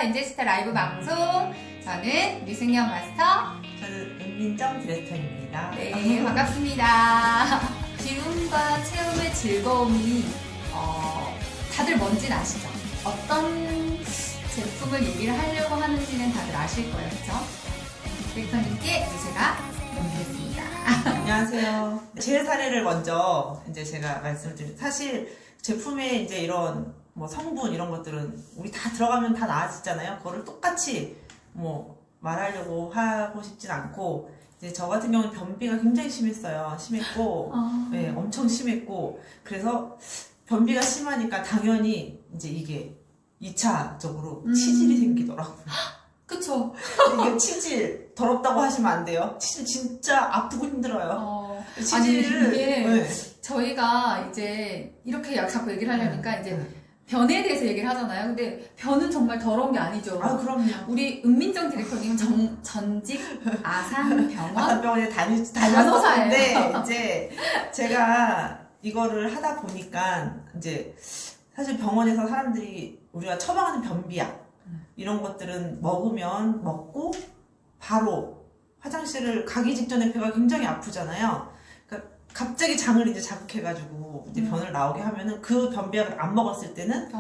엔젤스타 라이브 방송, 저는 류승연 마스터, 저는 은민정 디렉터입니다. 네, 반갑습니다. 기운과 체험의 즐거움이 다들 뭔지는 아시죠? 어떤 제품을 얘기를 하려고 하는지는 다들 아실 거예요, 그렇죠? 디렉터님께 제가 넘기겠습니다. 안녕하세요. 제 사례를 먼저 이제 제가 말씀드린, 사실 제품에 이제 이런 뭐 성분 이런 것들은 우리 다 들어가면 다 나아지잖아요. 그거를 똑같이 뭐 말하려고 하고 싶진 않고, 이제 저 같은 경우는 변비가 굉장히 심했고, 네, 엄청 심했고, 그래서 변비가 심하니까 당연히 이제 이게 2차적으로 치질이 생기더라고요. 그쵸? 이게 치질 더럽다고 하시면 안 돼요. 치질 진짜 아프고 힘들어요. 아니, 치질을 이게 네. 저희가 이제 이렇게 자꾸 얘기를 하려니까 이제 변에 대해서 얘기를 하잖아요. 근데 변은 정말 더러운 게 아니죠. 아, 그럼요. 우리 은민정 디렉터님은 전직 아산병원 아산병원에 다녔었는데 이제 제가 이거를 하다 보니까 이제 사실 병원에서 사람들이 우리가 처방하는 변비약 이런 것들은 먹고 바로 화장실을 가기 직전에 배가 굉장히 아프잖아요. 그러니까 갑자기 장을 이제 자극해가지고 이제 변을 나오게 하면은 그 변비약을 안 먹었을 때는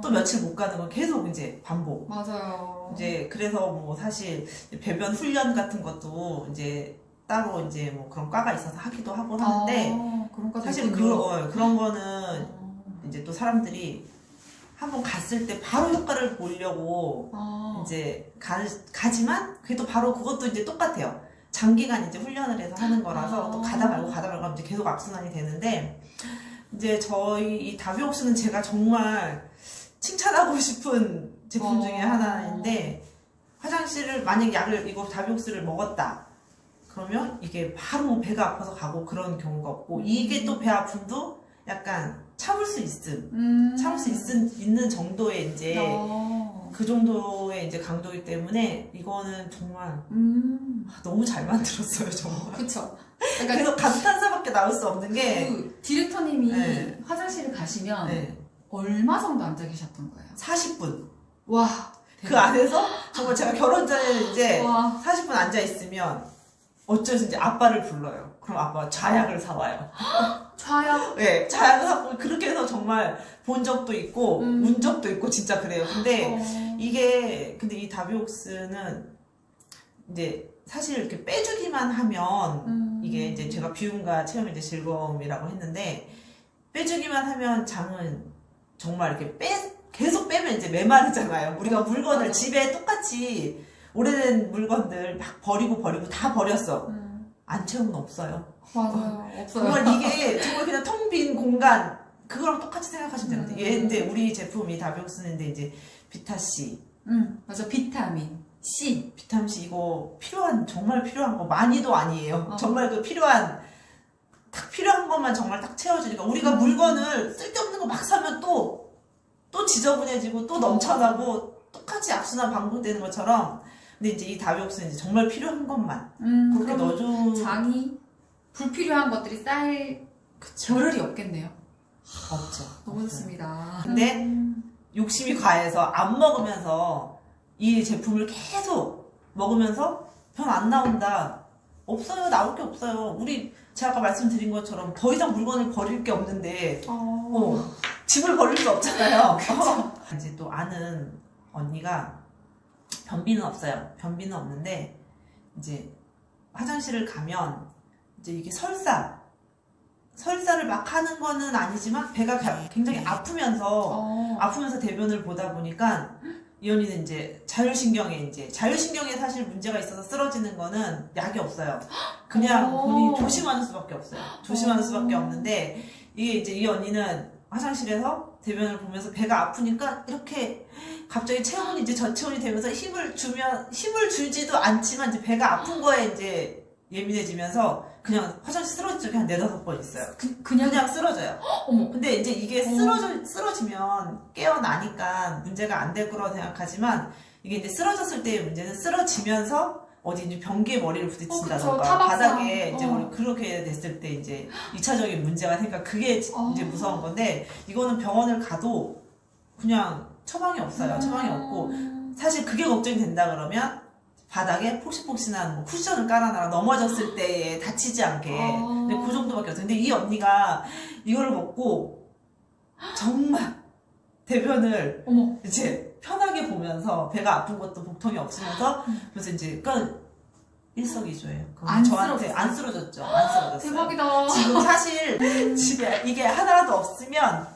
또 며칠 못 가는 건 계속 이제 반복. 맞아요. 이제 그래서 뭐 사실 배변 훈련 같은 것도 이제 따로 이제 뭐 그런 과가 있어서 하기도 하고 하는데 그런 거 사실 그런 거는 이제 또 사람들이 한번 갔을 때 바로 효과를 보려고 이제 가지만 그래도 바로 그것도 이제 똑같아요. 장기간 이제 훈련을 해서 하는 거라서 또 가다 말고 하면 이제 계속 악순환이 되는데, 이제 저희 이 다비옥스는 제가 정말 칭찬하고 싶은 제품 중에 하나인데, 화장실을 만약 이거 다비옥스를 먹었다 그러면 이게 바로 배가 아파서 가고 그런 경우가 없고, 이게 또 배 아픔도 약간 참을 수 있는 정도의 이제 그 정도의 이제 강도이기 때문에 이거는 정말 너무 잘 만들었어요, 정말. 그쵸. 그러니까 그래서 감탄사밖에 나올 수 없는 게, 그 디렉터님이 네. 화장실을 가시면 네. 얼마 정도 앉아 계셨던 거예요? 40분. 와. 그 안에서 정말 제가 결혼 전에 이제 와. 40분 앉아 있으면 어쩔 수 이제 아빠를 불러요. 그럼 아빠가 좌약을 사와요. 좌약? 네, 좌약을 사고 그렇게 해서 정말 본 적도 있고 운 적도 있고 진짜 그래요. 근데 근데 이 다비옥스는 이제 사실 이렇게 빼주기만 하면 이게 이제 제가 비움과 체험의 이제 즐거움이라고 했는데, 빼주기만 하면 장은 정말 이렇게 계속 빼면 이제 메마르잖아요. 우리가 물건을 맞아. 집에 똑같이 오래된 물건들 막 버리고 다 버렸어. 안 채우면 없어요. 맞아요. 없어요. 정말 이게 정말 그냥 텅 빈 공간, 그거랑 똑같이 생각하시면 되거든요. 근데 우리 제품이 다비옥스인데 이제 비타C. 맞아. 비타민 C. 비타민 C 이거 정말 필요한 거 많이도 아니에요. 정말 그 딱 필요한 것만 정말 딱 채워주니까, 우리가 물건을 쓸데없는 거 막 사면 또 지저분해지고 또 넘쳐나고 똑같이 악순환 반복되는 것처럼, 근데 이제 이 다비옥스는 이제 정말 필요한 것만 그렇게 넣어줘. 장이 불필요한 것들이 쌓일 겨를이 없겠네요. 없죠. 너무 좋습니다. 근데 욕심이 과해서 안 먹으면서 이 제품을 계속 먹으면서 변 안 나온다. 없어요. 나올 게 없어요. 제가 아까 말씀드린 것처럼 더 이상 물건을 버릴 게 없는데 집을 버릴 수 없잖아요. 이제 또 아는 언니가 변비는 없어요. 변비는 없는데 이제 화장실을 가면 이제 이게 설사를 막 하는 거는 아니지만 배가 굉장히 아프면서 대변을 보다 보니까 이 언니는 이제 자율신경에 사실 문제가 있어서 쓰러지는 거는 약이 없어요. 그냥 본인이 조심하는 수밖에 없어요. 조심하는 수밖에 없는데, 이게 이제 이 언니는 화장실에서 대변을 보면서 배가 아프니까 이렇게 갑자기 체온이 이제 저체온이 되면서 힘을 주지도 않지만 이제 배가 아픈 거에 이제 예민해지면서 그냥 화장실 쓰러진 적이 한 4-5번 있어요. 그냥 쓰러져요. 어머. 근데 이제 이게 쓰러지면 깨어나니까 문제가 안 될 거라고 생각하지만, 이게 이제 쓰러졌을 때의 문제는 쓰러지면서 어디 이제 변기에 머리를 부딪힌다던가 바닥에 이제 그렇게 됐을 때 이제 2차적인 문제가 생기니까 그게 이제 무서운 건데, 이거는 병원을 가도 그냥 처방이 없어요. 처방이 없고 사실 그게 걱정이 된다 그러면 바닥에 폭신폭신한 뭐 쿠션을 깔아놔라 넘어졌을 때 다치지 않게. 근데 그 정도밖에 없어요. 근데 이 언니가 이거를 먹고 정말 대변을 어머. 이제 편하게 보면서 배가 아픈 것도 복통이 없으면서 그래서 이제 그러니까 일석이조예요. 안 저한테 안 쓰러졌죠. 안 쓰러졌어요. 대박이다. 지금 사실 집에 이게 하나라도 없으면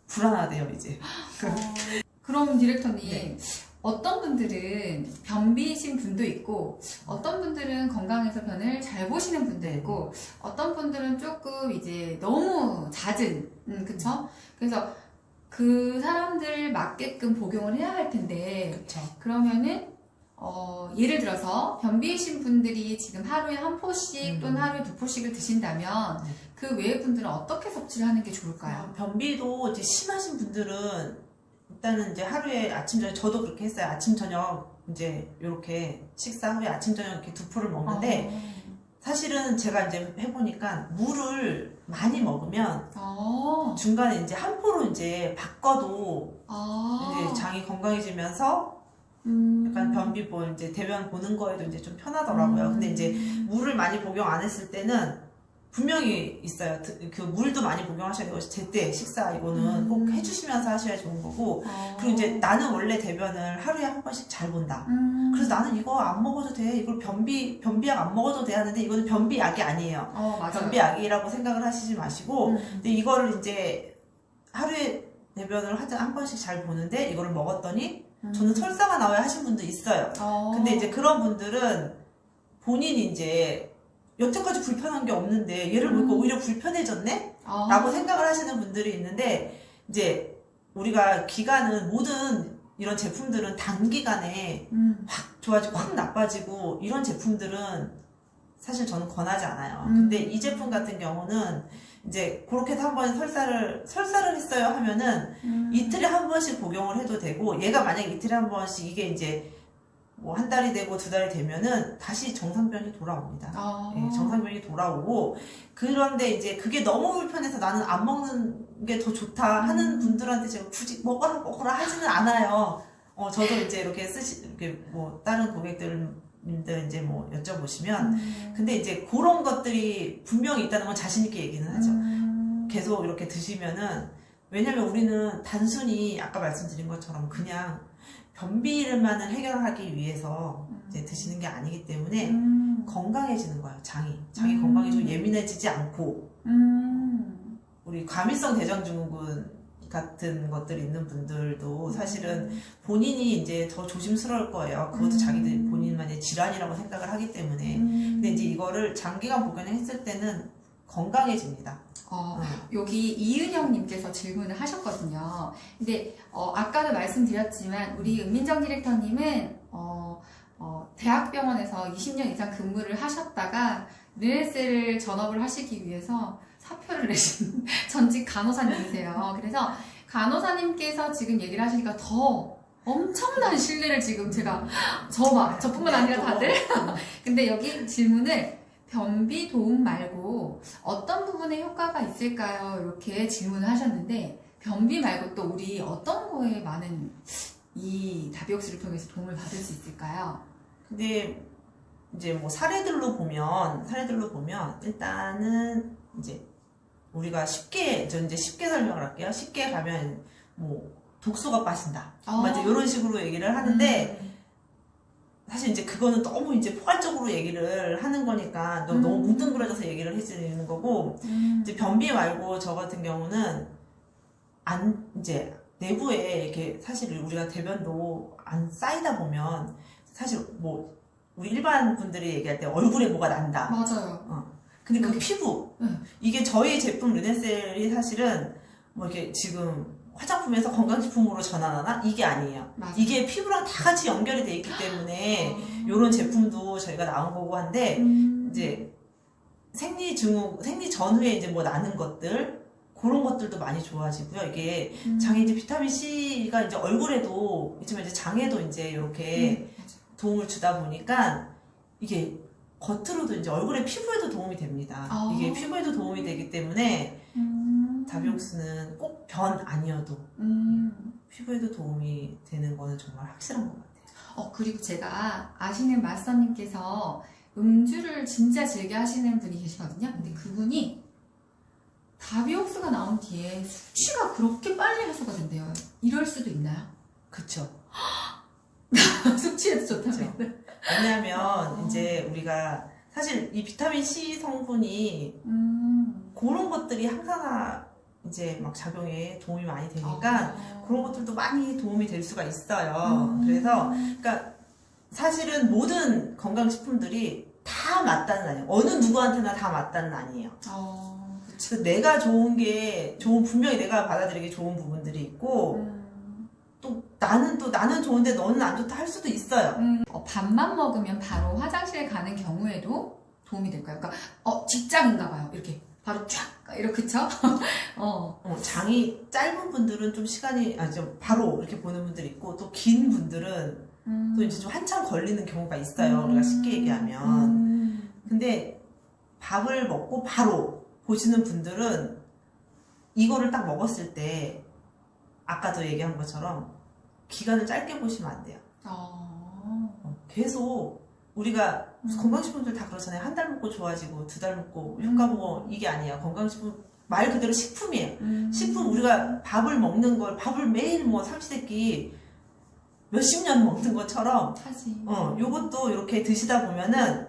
불안하대요 이제. 그럼 디렉터님, 네. 어떤 분들은 변비이신 분도 있고 어떤 분들은 건강해서 변을 잘 보시는 분도 있고 어떤 분들은 조금 이제 너무 잦은 그쵸? 그래서 그 사람들 맞게끔 복용을 해야 할 텐데 그렇죠. 그러면은 예를 들어서 변비이신 분들이 지금 하루에 한 포씩 또는 하루에 두 포씩을 드신다면 그 외의 분들은 어떻게 섭취를 하는 게 좋을까요? 변비도 이제 심하신 분들은 일단은 이제 하루에 아침 저녁 저도 그렇게 했어요. 아침 저녁 이제 이렇게 식사 후에 아침 저녁 이렇게 두 포를 먹는데 사실은 제가 이제 해보니까 물을 많이 먹으면 중간에 이제 한 포로 이제 바꿔도 이제 장이 건강해지면서 약간 변비 이제 대변 보는 거에도 이제 좀 편하더라고요. 근데 이제 물을 많이 복용 안 했을 때는 분명히 있어요. 그 물도 많이 복용하셔야 되고 제때 식사 이거는 꼭 해주시면서 하셔야 좋은 거고 그리고 이제 나는 원래 대변을 하루에 한 번씩 잘 본다. 그래서 나는 이거 안 먹어도 돼. 이걸 변비약 안 먹어도 돼 하는데 이거는 변비약이 아니에요. 맞아요. 변비약이라고 생각을 하시지 마시고 근데 이거를 이제 하루에 대변을 한 번씩 잘 보는데 이거를 먹었더니 저는 설사가 나와야 하신 분도 있어요. 근데 이제 그런 분들은 본인이 이제 여태까지 불편한 게 없는데 얘를 보니까 오히려 불편해졌네? 라고 생각을 하시는 분들이 있는데 이제 우리가 기간은 모든 이런 제품들은 단기간에 확 좋아지고 확 나빠지고 이런 제품들은 사실 저는 권하지 않아요. 근데 이 제품 같은 경우는 이제 그렇게 해서 한번 설사를 했어요 하면은 이틀에 한 번씩 복용을 해도 되고 얘가 만약에 이틀에 한 번씩 이게 이제 뭐 한 달이 되고 두 달이 되면은 다시 정상병이 돌아옵니다. 네, 정상병이 돌아오고 그런데 이제 그게 너무 불편해서 나는 안 먹는 게 더 좋다 하는 분들한테 제가 굳이 먹어라 하지는 않아요. 저도 이제 이렇게 뭐 다른 고객들님들 이제 뭐 여쭤보시면 근데 이제 그런 것들이 분명히 있다는 건 자신 있게 얘기는 하죠. 계속 이렇게 드시면은 왜냐면 우리는 단순히 아까 말씀드린 것처럼 그냥 변비만을 해결하기 위해서 이제 드시는 게 아니기 때문에 건강해지는 거예요. 장이 건강해지고 예민해지지 않고 우리 과민성 대장증후군 같은 것들이 있는 분들도 사실은 본인이 이제 더 조심스러울 거예요. 그것도 자기들 본인만의 질환이라고 생각을 하기 때문에 근데 이제 이거를 장기간 복용했을 때는 건강해집니다. 여기 이은영님께서 질문을 하셨거든요. 근데 아까도 말씀드렸지만 우리 은민정 디렉터님은 대학병원에서 20년 이상 근무를 하셨다가 르네세를 전업을 하시기 위해서 사표를 내신 전직 간호사님이세요. 그래서 간호사님께서 지금 얘기를 하시니까 더 엄청난 신뢰를 지금 제가 저뿐만 아니라 다들 근데 여기 질문을 변비 도움 말고 어떤 부분에 효과가 있을까요? 이렇게 질문을 하셨는데 변비 말고 또 우리 어떤 거에 많은 이 다비옥스를 통해서 도움을 받을 수 있을까요? 근데 이제 뭐 사례들로 보면 일단은 이제 우리가 저 이제 쉽게 설명을 할게요. 쉽게 가면 뭐 독소가 빠진다. 이제 이런 식으로 얘기를 하는데 사실 이제 그거는 너무 이제 포괄적으로 얘기를 하는 거니까 너무 뭉뚱그려져서 얘기를 해주는 거고 이제 변비 말고 저 같은 경우는 이제 내부에 이렇게 사실 우리가 대변도 안 쌓이다 보면 사실 뭐 우리 일반 분들이 얘기할 때 얼굴에 뭐가 난다. 맞아요. 근데 그 피부 이게 저희 제품 르네셀이 사실은 뭐 이렇게 지금 화장품에서 건강식품으로 전환하나? 이게 아니에요. 맞아요. 이게 피부랑 다 같이 연결이 돼 있기 때문에 이런 제품도 저희가 나온 거고 한데 이제 생리 전후에 이제 뭐 나는 것들 그런 것들도 많이 좋아지고요. 이게 장에 이제 비타민 C가 이제 얼굴에도 있지만 이제 장에도 이제 이렇게 도움을 주다 보니까 이게 겉으로도 이제 얼굴에 피부에도 도움이 됩니다. 이게 피부에도 도움이 되기 때문에 다비옥스는 꼭 변 아니어도 피부에도 도움이 되는 거는 정말 확실한 것 같아요. 그리고 제가 아시는 마스터님께서 음주를 진짜 즐겨 하시는 분이 계시거든요. 근데 그분이 다비옥스가 나온 뒤에 수치가 그렇게 빨리 해소가 된대요. 이럴 수도 있나요? 그쵸. 숙취에도 좋다면. 왜냐하면 이제 우리가 사실 이 비타민 C 성분이 그런 것들이 항산화 이제 막 작용에 도움이 많이 되니까 그런 것들도 많이 도움이 될 수가 있어요. 그래서 그러니까 사실은 모든 건강식품들이 다 맞다는 아니에요. 어느 누구한테나 다 맞다는 아니에요. 그래서 내가 좋은 게 분명히 내가 받아들이기 좋은 부분들이 있고 또 나는 좋은데 너는 안 좋다 할 수도 있어요. 밥만 먹으면 바로 화장실 가는 경우에도 도움이 될까요? 그러니까 직장인가 봐요. 이렇게 바로 쫙 이렇게 그쵸? 장이 짧은 분들은 좀 시간이 좀 바로 이렇게 보는 분들이 있고 또 긴 분들은 또 이제 좀 한참 걸리는 경우가 있어요. 우리가 쉽게 얘기하면. 근데 밥을 먹고 바로 보시는 분들은 이거를 딱 먹었을 때 아까도 얘기한 것처럼 기간을 짧게 보시면 안 돼요. 계속 우리가 건강식품들 다 그렇잖아요. 한 달 먹고 좋아지고 두 달 먹고 효과 보고 이게 아니야. 건강식품 말 그대로 식품이에요. 식품 우리가 밥을 먹는 걸 밥을 매일 뭐 삼시세끼 몇십 년 먹는 것처럼 요것도 이렇게 드시다 보면은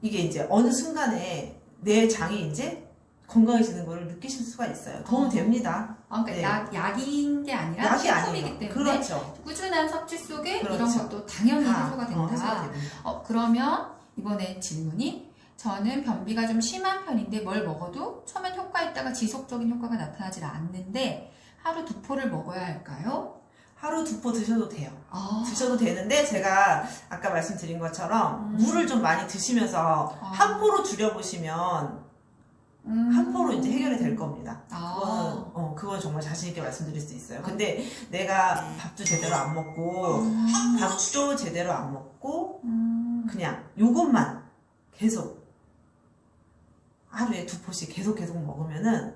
이게 이제 어느 순간에 내 장이 이제 건강해지는 걸 느끼실 수가 있어요. 도움 됩니다. 그러니까 약인 게 아니라 약이 식품이기 아니에요. 때문에 그렇죠. 꾸준한 섭취 속에 그렇죠. 이런 것도 당연히 해소가 된다. 해소가 됩니다. 그러면 이번에 질문이 저는 변비가 좀 심한 편인데 뭘 먹어도 처음엔 효과 있다가 지속적인 효과가 나타나질 않는데 하루 2포를 먹어야 할까요? 하루 2포 드셔도 돼요. 드셔도 되는데 제가 아까 말씀드린 것처럼 물을 좀 많이 드시면서 한 포로 줄여보시면 한 포로 이제 해결이 될 겁니다. 그건 정말 자신있게 말씀드릴 수 있어요. 근데 내가 밥도 제대로 안 먹고 그냥 요것만 계속 하루에 2포씩 계속 먹으면은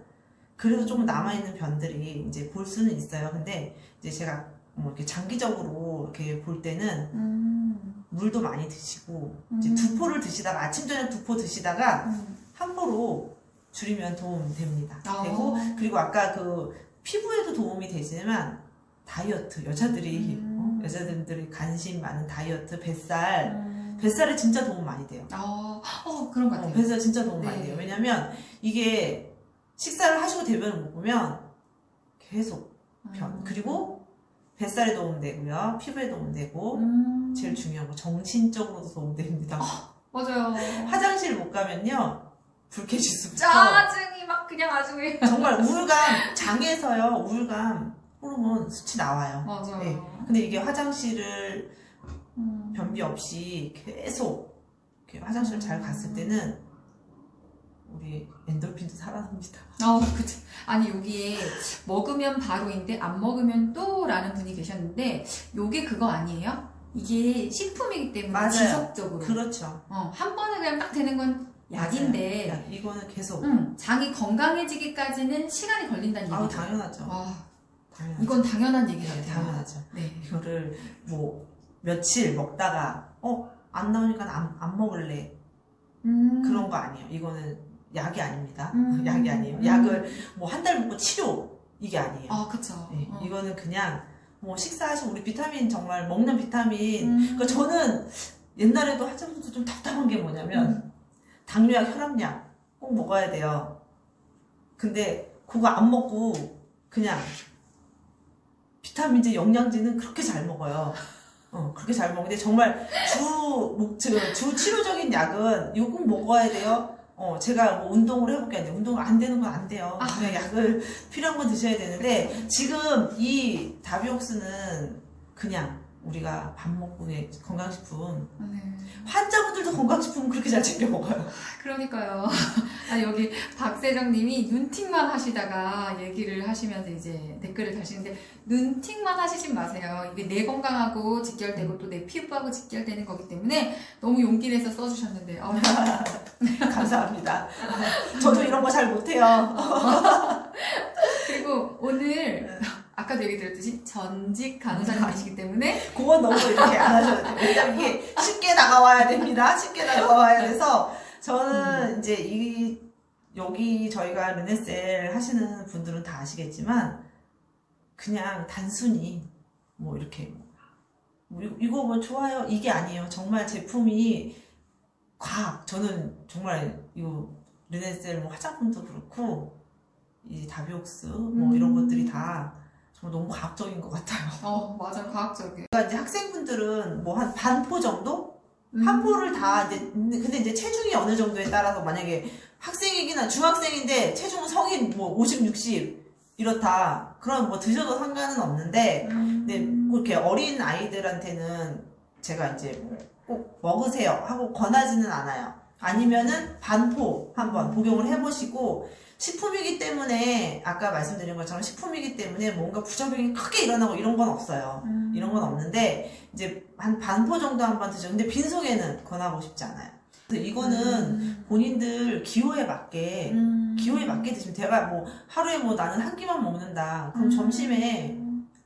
그래도 조금 남아있는 변들이 이제 볼 수는 있어요. 근데 이제 제가 뭐 이렇게 장기적으로 이렇게 볼 때는 물도 많이 드시고 이제 2포를 드시다가 아침 저녁 2포 드시다가 한 포로 줄이면 도움 됩니다. 그리고 아까 그 피부에도 도움이 되지만 다이어트 여자들이 관심 많은 다이어트 뱃살에 진짜 도움 많이 돼요. 그런 것 같아요. 뱃살 진짜 도움 많이 돼요. 왜냐면 이게 식사를 하시고 대변을 못 보면 계속 그리고 뱃살에 도움되고요. 피부에 도움되고 제일 중요한 거 정신적으로도 도움됩니다. 맞아요. 화장실 못 가면요. 불쾌지수부터 짜증이 막 그냥 아주 정말 우울감 장에서요. 우울감 호르몬 수치 나와요. 맞아요. 네. 근데 이게 화장실을 변비 없이 계속 이렇게 화장실을 잘 갔을 때는 우리 엔돌핀도 살아납니다. 그치. 아니 여기에 먹으면 바로인데 안 먹으면 또 라는 분이 계셨는데 요게 그거 아니에요? 이게 식품이기 때문에 맞아요. 지속적으로 그렇죠. 한 번에 그냥 딱 되는 건 약인데 맞아요. 이거는 계속 장이 건강해지기까지는 시간이 걸린다는 얘기죠. 당연하죠. 당연하죠. 이건 당연한 얘기 같아요. 당연하죠. 네. 이거를 뭐 며칠 먹다가 안 나오니까 안 먹을래 그런 거 아니에요. 이거는 약이 아닙니다. 약이 아니에요. 약을 뭐 한 달 먹고 치료 이게 아니에요. 그쵸. 네, 이거는 그냥 뭐 식사하시고 우리 비타민 정말 먹는 비타민. 그러니까 저는 옛날에도 하자면서 좀 답답한 게 뭐냐면 당뇨약, 혈압약 꼭 먹어야 돼요. 근데 그거 안 먹고 그냥 비타민제, 영양제는 그렇게 잘 먹어요. 그렇게 잘 먹는데 정말 주 치료적인 약은 이거 꼭 먹어야 돼요. 제가 뭐 운동을 해볼게 하는데 운동 안 되는 건 안 돼요. 그냥 약을 필요한 건 드셔야 되는데 지금 이 다비옥스는 그냥 우리가 밥 먹고 건강식품 환자분들도 건강식품 그렇게 잘 챙겨 먹어요. 그러니까요. 여기 박세정님이 눈팅만 하시다가 얘기를 하시면서 이제 댓글을 다시는데 눈팅만 하시진 마세요. 이게 내 건강하고 직결되고 또 내 피부하고 직결되는 거기 때문에 너무 용기 내서 써주셨는데 감사합니다. 저도 이런 거 잘 못해요. 그리고 오늘 아까도 얘기 드렸듯이 전직 간호사님이시기 때문에 그건 너무 이렇게 안 하셔도 돼요. 왜냐면 이게 쉽게 다가와야 됩니다. 쉽게 다가와야 돼서 저는 이제 여기 저희가 르네셀 하시는 분들은 다 아시겠지만 그냥 단순히 뭐 이렇게 이거 뭐 좋아요 이게 아니에요. 정말 제품이 과학. 저는 정말 이거 르네셀 뭐 화장품도 그렇고 이 다비옥스 뭐 이런 것들이 다 정말 너무 과학적인 것 같아요. 맞아, 과학적이에요. 그러니까 이제 학생분들은 뭐 한 반포 정도? 한 포를 다 이제 근데 이제 체중이 어느 정도에 따라서 만약에 학생이긴 중학생인데 체중 성인 뭐 50, 60 이렇다. 그럼 뭐 드셔도 상관은 없는데 근데 그렇게 어린 아이들한테는 제가 이제 꼭 먹으세요 하고 권하지는 않아요. 아니면은 반포 한번 복용을 해보시고 식품이기 때문에 아까 말씀드린 것처럼 식품이기 때문에 뭔가 부작용이 크게 일어나고 이런 건 없어요. 이런 건 없는데 이제 한 반포 정도 한번 드셔. 근데 빈속에는 권하고 싶지 않아요. 그래서 이거는 본인들 기호에 맞게 드시면 제가 뭐 하루에 뭐 나는 한 끼만 먹는다. 그럼 점심에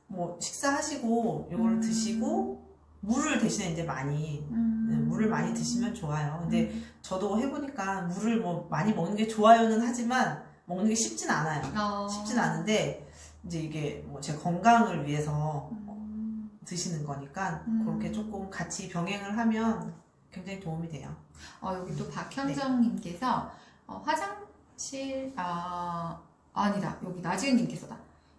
뭐 식사하시고 이걸 드시고 물을 대신에 이제 많이 물을 많이 드시면 좋아요. 근데 저도 해보니까 물을 뭐 많이 먹는 게 좋아요는 하지만 먹는 게 쉽진 않아요. 쉽진 않은데 이제 이게 뭐 제 건강을 위해서 드시는 거니까 그렇게 조금 같이 병행을 하면 굉장히 도움이 돼요. 여기 또 박현정님께서 화장실 아니다, 여기 나지은님께서다.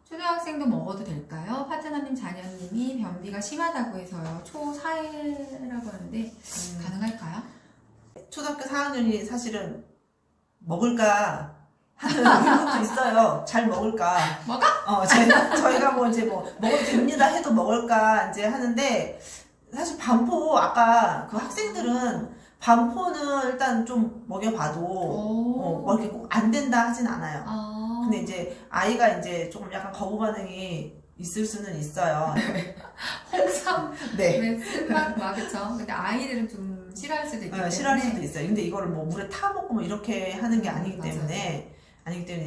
초등학생도 먹어도 될까요? 파트너님 자녀님이 변비가 심하다고 해서요. 초4라고 하는데 가능할까요? 초등학교 4학년이 사실은 먹을까 하는 의문도 있어요. 잘 먹을까? 먹어? 저희가 뭐 이제 뭐 먹어도 됩니다 해도 먹을까 이제 하는데 사실 반포 아까 그 학생들은 반포는 일단 좀 먹여봐도 뭐 이렇게 꼭 안 된다 하진 않아요. 근데 이제 아이가 이제 조금 약간 거부 반응이 있을 수는 있어요. 홍삼, 네. 쓴맛, 그쵸. 근데 아이들은 좀 싫어할 수도 있기 때문에. 싫어할 수도 있어요. 근데 이거를 뭐 물에 타 먹고 뭐 이렇게 하는 게 아니기 때문에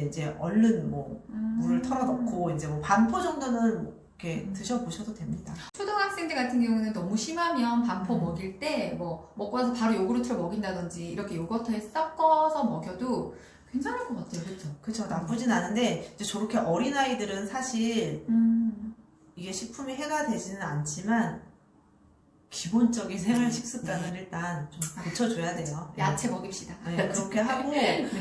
이제 얼른 뭐 물을 털어 넣고 이제 뭐 반포 정도는 이렇게 드셔보셔도 됩니다. 초등학생들 같은 경우는 너무 심하면 반포 먹일 때 뭐 먹고 나서 바로 요구르트를 먹인다든지 이렇게 요거트에 섞어서 먹여도 괜찮을 것 같아요. 그렇죠? 그렇죠. 나쁘진 않은데 이제 저렇게 어린아이들은 사실 이게 식품이 해가 되지는 않지만 기본적인 생활 식습관을 일단 좀 고쳐줘야 돼요. 야채 먹입시다. 네, 그렇게 하고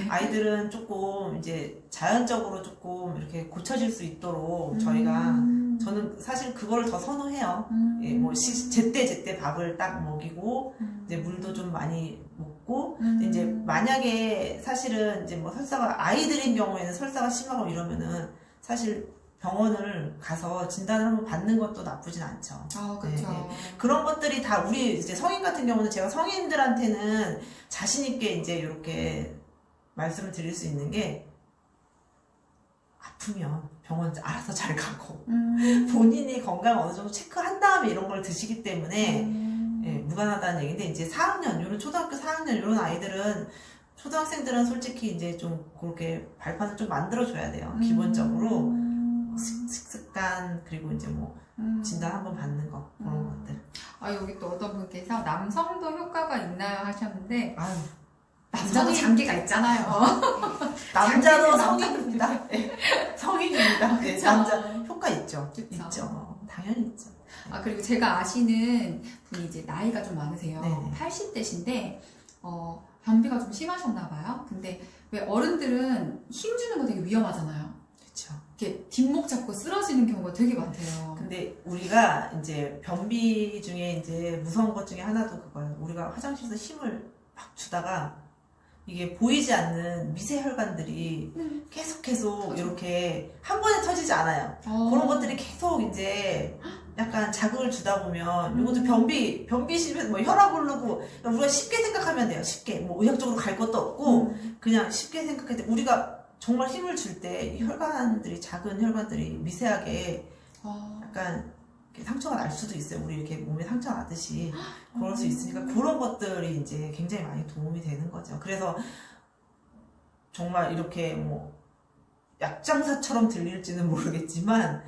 아이들은 조금 이제 자연적으로 조금 이렇게 고쳐질 수 있도록 저는 사실 그거를 더 선호해요. 예, 뭐 제때 밥을 딱 먹이고 이제 물도 좀 많이 먹고 이제 만약에 사실은 이제 뭐 설사가 아이들인 경우에는 설사가 심하고 이러면은 사실 병원을 가서 진단을 한번 받는 것도 나쁘진 않죠. 그렇죠. 네. 그런 것들이 다 우리 이제 성인 같은 경우는 제가 성인들한테는 자신 있게 이제 이렇게 말씀을 드릴 수 있는 게 아프면 병원 알아서 잘 가고 본인이 건강 어느 정도 체크한 다음에 이런 걸 드시기 때문에 예, 무관하다는 얘기인데 이제 4학년 이런 초등학교 4학년 이런 아이들은 초등학생들은 솔직히 이제 좀 그렇게 발판을 좀 만들어줘야 돼요. 기본적으로. 식습관 그리고 이제 뭐 진단 한번 받는 거 그런 것들. 여기 또 어떤 분께서 남성도 효과가 있나요 하셨는데 성인. 남자도 장기가 있잖아요. 남자도 성인입니다. 네. 성인입니다. 네, 그쵸? 남자 효과 있죠. 그쵸? 있죠. 당연히 있죠. 그리고 제가 아시는 분이 이제 나이가 좀 많으세요. 네네. 80대신데 변비가 좀 심하셨나 봐요. 근데 왜 어른들은 힘주는 거 되게 위험하잖아요. 그렇죠. 이렇게 뒷목 잡고 쓰러지는 경우가 되게 많대요. 근데 우리가 이제 변비 중에 이제 무서운 것 중에 하나도 그거예요. 우리가 화장실에서 힘을 막 주다가 이게 보이지 않는 미세 혈관들이 계속 이렇게 한 번에 터지지 않아요. 그런 것들이 계속 이제 약간 자극을 주다 보면 이것도 변비 심해서 뭐 혈압 오르고 우리가 쉽게 생각하면 돼요. 쉽게 뭐 의학적으로 갈 것도 없고 그냥 쉽게 생각할 때 우리가 정말 힘을 줄 때 이 혈관들이 작은 혈관들이 미세하게 약간 이렇게 상처가 날 수도 있어요. 우리 이렇게 몸에 상처가 나듯이 그럴 수 있으니까 그런 것들이 이제 굉장히 많이 도움이 되는 거죠. 그래서 정말 이렇게 뭐 약장사처럼 들릴지는 모르겠지만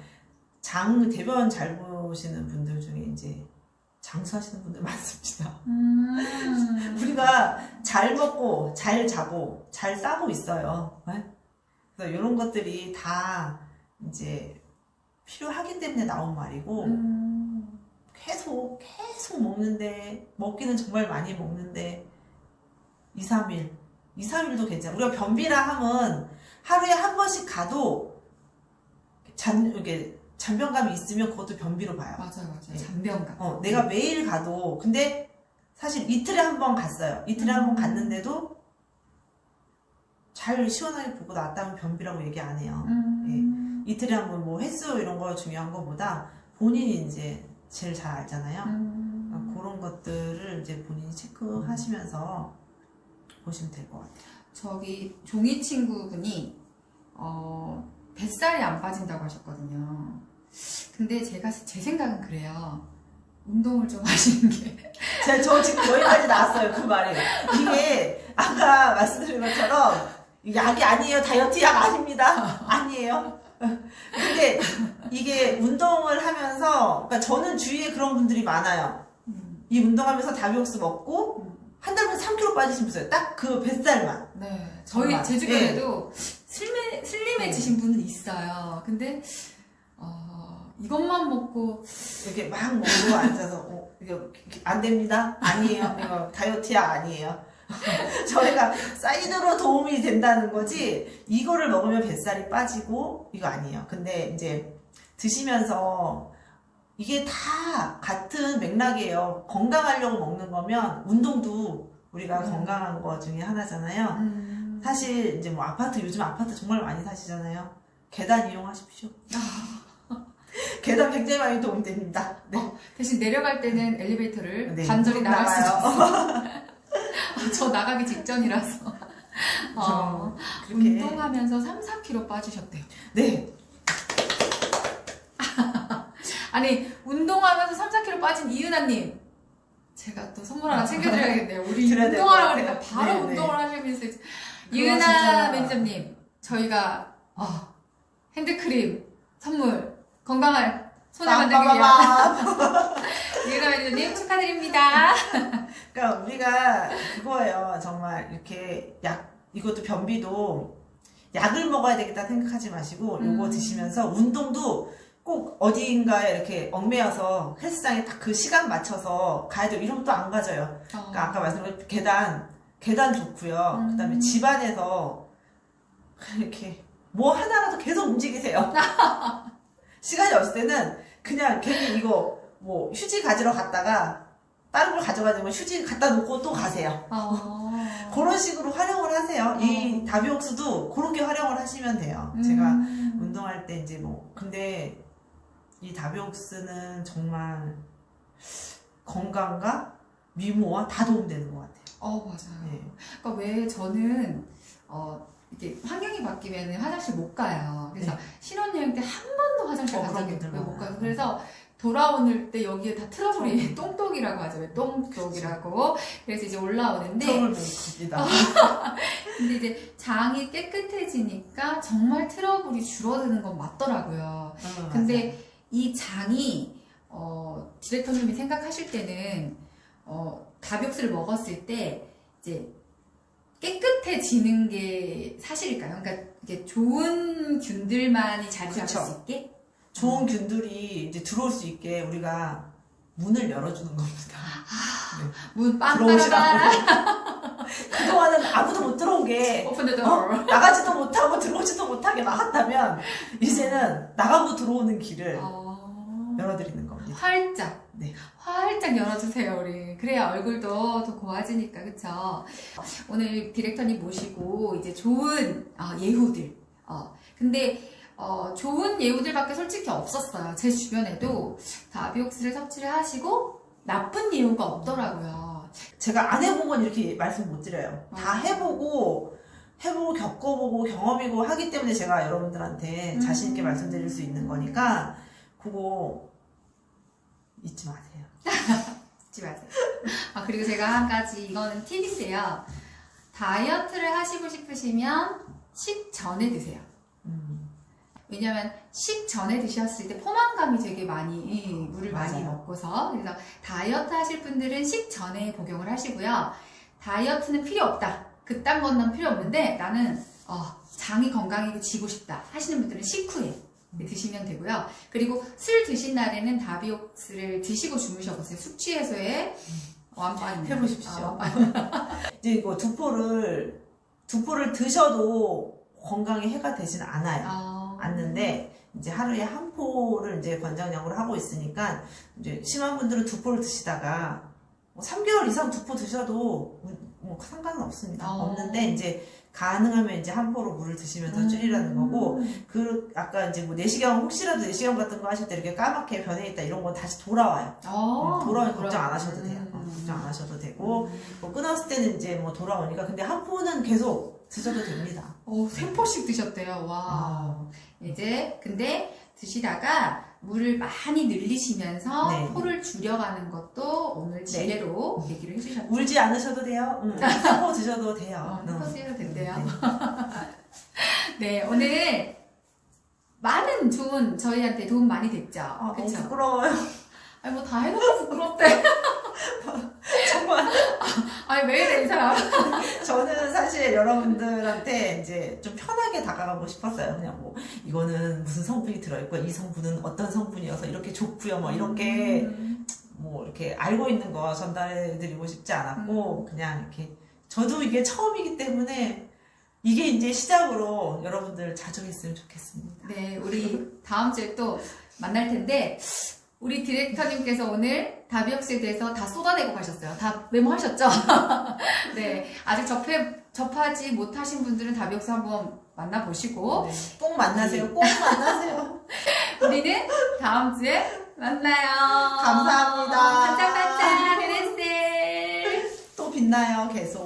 대변 잘 보시는 분들 중에 이제 장수하시는 분들 많습니다. 우리가 잘 먹고 잘 자고 잘 싸고 있어요. 네? 그래서 이런 것들이 다 이제 필요하기 때문에 나온 말이고 계속 먹는데 먹기는 정말 많이 먹는데 2, 3일도 괜찮아. 우리가 변비라 하면 하루에 한 번씩 가도 이게 잔변감이 있으면 그것도 변비로 봐요. 맞아요. 네. 잔변감. 내가 매일 가도 근데 사실 이틀에 한 번 갔어요. 이틀에 한 번 갔는데도 잘 시원하게 보고 나왔다면 변비라고 얘기 안 해요. 예. 이틀에 한 번 뭐 횟수 이런 거 중요한 것보다 본인이 이제 제일 잘 알잖아요. 그러니까 그런 것들을 이제 본인이 체크하시면서 보시면 될 것 같아요. 저기 종이 친구분이 뱃살이 안 빠진다고 하셨거든요. 근데 제 생각은 그래요. 운동을 좀 하시는 게. 저 지금 여기까지 나왔어요, 그 말이. 이게 아까 말씀드린 것처럼 약이 아니에요. 다이어트 약 아닙니다. 아니에요. 근데 이게 운동을 하면서, 그러니까 저는 주위에 그런 분들이 많아요. 이 운동하면서 다비옥스 먹고 한 달만 3kg 빠지신 분들, 딱 그 뱃살만. 네. 정말. 제 주변에도 슬림해지신 분은 있어요. 근데 이것만 먹고 이렇게 막 먹고 앉아서 이거 안 됩니다. 아니에요. 이거 다이어트 약 아니에요. 저희가 사이드로 도움이 된다는 거지 이거를 먹으면 뱃살이 빠지고 이거 아니에요. 근데 이제 드시면서 이게 다 같은 맥락이에요. 건강하려고 먹는 거면 운동도 우리가 건강한 거 중에 하나잖아요. 사실 이제 뭐 요즘 아파트 정말 많이 사시잖아요. 계단 이용하십시오. 계단 굉장히 많이 도움됩니다. 네. 대신 내려갈 때는 엘리베이터를 네, 간절히 나갈 수 나가요. 있어요. 저 나가기 직전이라서. 그렇게. 운동하면서 3, 4kg 빠지셨대요. 네. 아니, 운동하면서 3, 4kg 빠진 이은하님. 제가 또 선물 하나 챙겨드려야겠네요. 우리 드려야 될것 운동하라고 같아요. 그러니까 바로 네, 운동을 하시면서. 진짜- 이은하 매니저님, 저희가 핸드크림 선물 건강한 손을 만들기 위한 이은하 매니저님 축하드립니다. 그러니까 우리가 그거예요. 정말 이렇게 이것도 변비도 약을 먹어야 되겠다 생각하지 마시고 요거 드시면서 운동도 꼭 어디인가에 이렇게 얽매여서 헬스장에 딱 그 시간 맞춰서 가야 돼요. 이러면 또 안 가져요. 그러니까 아까 말씀드린 계단 좋고요. 그다음에 집안에서 이렇게 뭐 하나라도 계속 움직이세요. 시간이 없을 때는 그냥 괜히 이거 뭐 휴지 가지러 갔다가 다른 걸 가져가야 되면 휴지 갖다 놓고 또 가세요. 그런 식으로 활용을 하세요. 이 다비옥스도 그렇게 활용을 하시면 돼요. 제가 운동할 때 이제 근데 이 다비옥스는 정말 건강과 미모와 다 도움되는 것 같아요. 맞아요. 네. 그러니까 왜 저는 이게 환경이 바뀌면 화장실 못 가요. 그래서 네. 신혼여행 때 한 번도 화장실 간 그런 적이 분들 못 많아요. 가요. 그래서 돌아오는 때 여기에 다 트러블이 똥독이라고 하죠. 왜 똥독이라고. 그래서 이제 올라오는데 트러블 메이크업이다. 근데 이제 장이 깨끗해지니까 정말 트러블이 줄어드는 건 맞더라고요. 근데 이 장이 디렉터님이 생각하실 때는 다비옥스를 먹었을 때 이제 깨끗해지는 게 사실일까요? 그러니까 이게 좋은 균들만이 자리 잡을 그쵸. 수 있게? 좋은 균들이 이제 들어올 수 있게 우리가 문을 열어주는 겁니다. 네. 문 빵 들어오시라고. 따라가 그동안은 아무도 못 들어오게 오픈 더 도어. 나가지도 못하고 들어오지도 못하게 막았다면 이제는 나가고 들어오는 길을 열어드리는 겁니다. 활짝 네. 활짝 열어주세요 우리. 그래야 얼굴도 더 고와지니까. 그쵸? 오늘 디렉터님 모시고 이제 좋은 예후들 근데 좋은 예후들밖에 솔직히 없었어요. 제 주변에도 다비옥스를 섭취를 하시고 나쁜 예후가 없더라고요. 제가 안 해본 건 이렇게 말씀 못 드려요. 다 해보고 겪어보고 경험이고 하기 때문에 제가 여러분들한테 자신 있게 말씀드릴 수 있는 거니까 그거 잊지 마세요. 잊지 마세요. 그리고 제가 한 가지, 이거는 팁인데요. 다이어트를 하시고 싶으시면 식전에 드세요. 왜냐면 식전에 드셨을 때 포만감이 되게 많이 물을 많이 맞아요. 먹고서 그래서 다이어트 하실 분들은 식전에 복용을 하시고요. 다이어트는 필요 없다. 그딴 건 필요 없는데 나는 장이 건강해지고 싶다 하시는 분들은 식후에 드시면 되고요. 그리고 술 드신 날에는 다비옥스를 드시고 주무셔보세요. 숙취 해소에 완빵입니다. 해보십시오. 이제 이거 두포를 드셔도 건강에 해가 되진 않아요. 않는데 이제 하루에 한 포를 이제 권장량으로 하고 있으니까 이제 심한 분들은 두 포를 드시다가 뭐 3개월 이상 두 포 드셔도 뭐 상관은 없습니다. 없는데 이제 가능하면 이제 한 포로 물을 드시면서 줄이라는 거고 아까 이제 뭐 내시경 혹시라도 내시경 같은 거 하실 때 이렇게 까맣게 변해 있다 이런 건 다시 돌아와요. 돌아오면 걱정 안 하셔도 돼요. 걱정 안 하셔도 되고 뭐 끊었을 때는 이제 뭐 돌아오니까 근데 한 포는 계속 드셔도 됩니다. 3포씩 드셨대요. 와. 이제 근데 드시다가 물을 많이 늘리시면서 네. 포를 줄여가는 것도 오늘 지혜로 얘기를 해주셨죠. 울지 않으셔도 돼요. 한 포 드셔도 돼요. 포 드셔도 된대요. 네, 오늘 많은 저희한테 도움 많이 됐죠. 너무 그쵸? 부끄러워요. 아니 뭐 다 해놓고 부끄럽대. 정말. 아니 왜 이래 이 사람. 저는 사실 여러분들한테 이제 좀 편하게 다가가고 싶었어요. 그냥 뭐 이거는 무슨 성분이 들어있고 이 성분은 어떤 성분이어서 이렇게 좋고요. 뭐 이렇게 뭐 이렇게 알고 있는 거 전달해드리고 싶지 않았고 그냥 이렇게 저도 이게 처음이기 때문에 이게 이제 시작으로 여러분들 자주 했으면 좋겠습니다. 네, 우리 다음 주에 또 만날 텐데 우리 디렉터님께서 오늘 다비옥스에 대해서 다 쏟아내고 가셨어요. 다 메모하셨죠? 네, 아직 접하지 못하신 분들은 다비옥스 한번 만나보시고 네, 꼭 만나세요. 꼭 만나세요. 우리는 다음 주에 만나요. 감사합니다. 반짝반짝 드레스 또 빛나요, 계속.